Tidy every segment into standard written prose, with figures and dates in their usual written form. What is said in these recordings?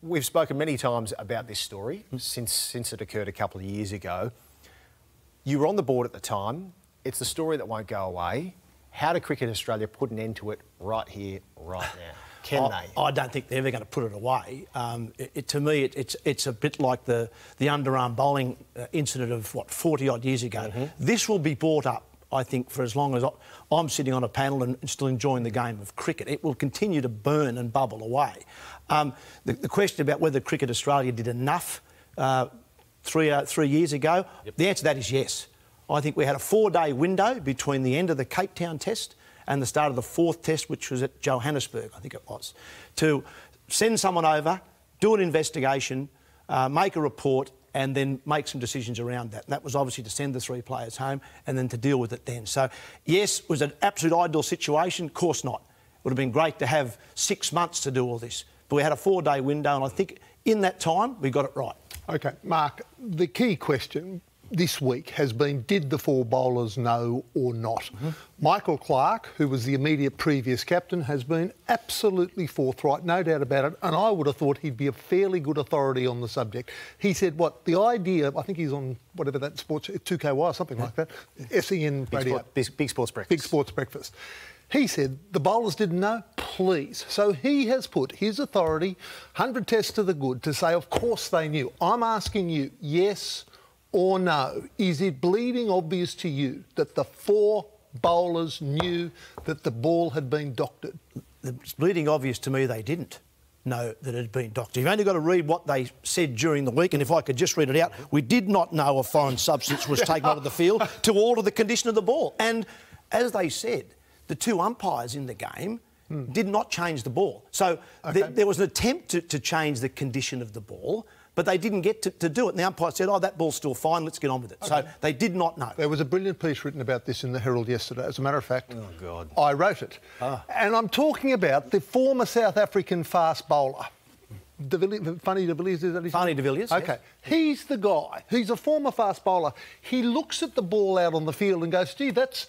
We've spoken many times about this story since it occurred a couple of years ago. You were on the board at the time. It's a story that won't go away. How do Cricket Australia put an end to it right here, right now? Can they? I don't think they're ever going to put it away. To me, it's a bit like the underarm bowling incident of, 40-odd years ago. This will be brought up, I think, for as long as I'm sitting on a panel and still enjoying the game of cricket. It will continue to burn and bubble away. The question about whether Cricket Australia did enough 3 years ago, the answer to that is yes. I think we had a 4-day window between the end of the Cape Town Test and the start of the 4th Test, which was at Johannesburg, I think it was, to send someone over, do an investigation, make a report, and then make some decisions around that. And that was obviously to send the 3 players home and then to deal with it then. So, yes, was it an absolute ideal situation? Of course not. It would have been great to have 6 months to do all this. But we had a 4-day window, and I think in that time we got it right. OK, Mark, the key question this week has been, did the 4 bowlers know or not? Michael Clarke, who was the immediate previous captain, has been absolutely forthright, no doubt about it, and I would have thought he'd be a fairly good authority on the subject. He said, the idea, I think he's on whatever that sports, 2KY or something like that, SEN radio. Big Sports Breakfast. Big Sports Breakfast. He said the bowlers didn't know, please. So he has put his authority, 100 tests to the good, to say, of course they knew. I'm asking you, yes or no, is it bleeding obvious to you that the 4 bowlers knew that the ball had been doctored? It's bleeding obvious to me they didn't know that it had been doctored. You've only got to read what they said during the week, and if I could just read it out, we did not know a foreign substance was taken out of the field to alter the condition of the ball. And as they said, the 2 umpires in the game did not change the ball. So there was an attempt to change the condition of the ball, but they didn't get to do it. And the umpire said, that ball's still fine, let's get on with it. So they did not know. There was a brilliant piece written about this in the Herald yesterday. As a matter of fact, oh, God, I wrote it. And I'm talking about the former South African fast bowler. Funny de Villiers, is that his name? Funny de Villiers, OK. Yes. He's the guy. He's a former fast bowler. He looks at the ball out on the field and goes, gee, that's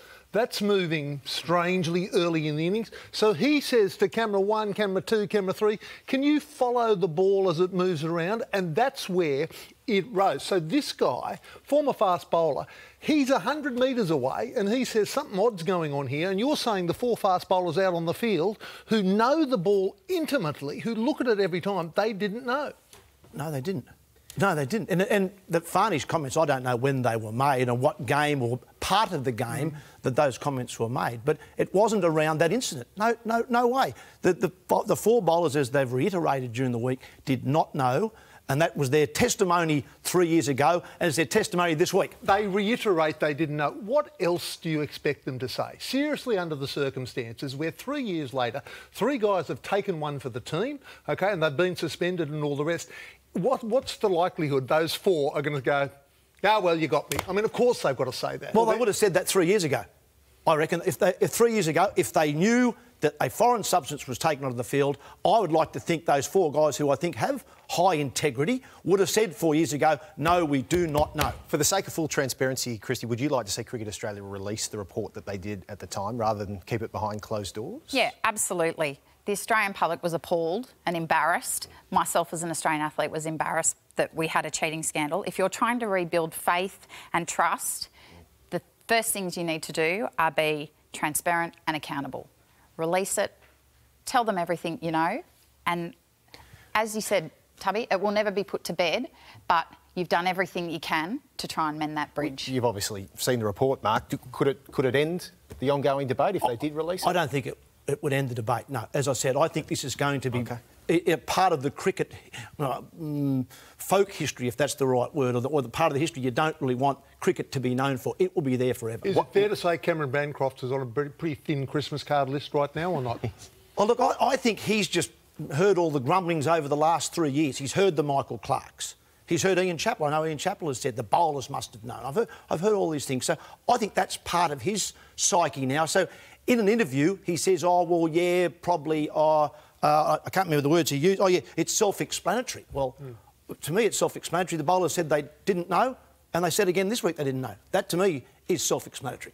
moving strangely early in the innings. So he says to camera 1, camera 2, camera 3, can you follow the ball as it moves around? And that's where it rose. So this guy, former fast bowler, he's 100 metres away and he says something odd's going on here, and you're saying the 4 fast bowlers out on the field who know the ball intimately, who look at it every time, they didn't know. No, they didn't. No, they didn't. And the Farney's comments, I don't know when they were made and what game or part of the game that those comments were made, but it wasn't around that incident. No way. The 4 bowlers, as they've reiterated during the week, did not know, and that was their testimony 3 years ago, and it's their testimony this week. They reiterate they didn't know. What else do you expect them to say? Seriously, under the circumstances, where 3 years later, 3 guys have taken one for the team, OK, and they've been suspended and all the rest. What's the likelihood those 4 are going to go, well, you got me? I mean, of course they've got to say that. Well, they would have said that 3 years ago. I reckon if 3 years ago, if they knew that a foreign substance was taken out of the field, I would like to think those 4 guys who I think have high integrity would have said 4 years ago, no, we do not know. For the sake of full transparency, Christy, would you like to see Cricket Australia release the report that they did at the time rather than keep it behind closed doors? Yeah, absolutely. The Australian public was appalled and embarrassed. Myself as an Australian athlete was embarrassed that we had a cheating scandal. If you're trying to rebuild faith and trust, the first things you need to do are be transparent and accountable. Release it, tell them everything you know, and as you said, Tubby, it will never be put to bed, but you've done everything you can to try and mend that bridge. You've obviously seen the report, Mark. Could it end the ongoing debate if they did release it? I don't think it would end the debate, no. As I said, I think this is going to be a part of the cricket folk history, if that's the right word, or the part of the history you don't really want cricket to be known for. It will be there forever. Is it fair to say Cameron Bancroft is on a pretty thin Christmas card list right now, or not? Well, look, I think he's just heard all the grumblings over the last 3 years. He's heard the Michael Clarkes. He's heard Ian Chappell. I know Ian Chappell has said the bowlers must have known. I've heard all these things. So I think that's part of his psyche now. So in an interview, he says, oh, well, yeah, probably, I can't remember the words he used. Oh, yeah, it's self-explanatory. Well, to me, it's self-explanatory. The bowlers said they didn't know, and they said again this week they didn't know. That, to me, is self-explanatory.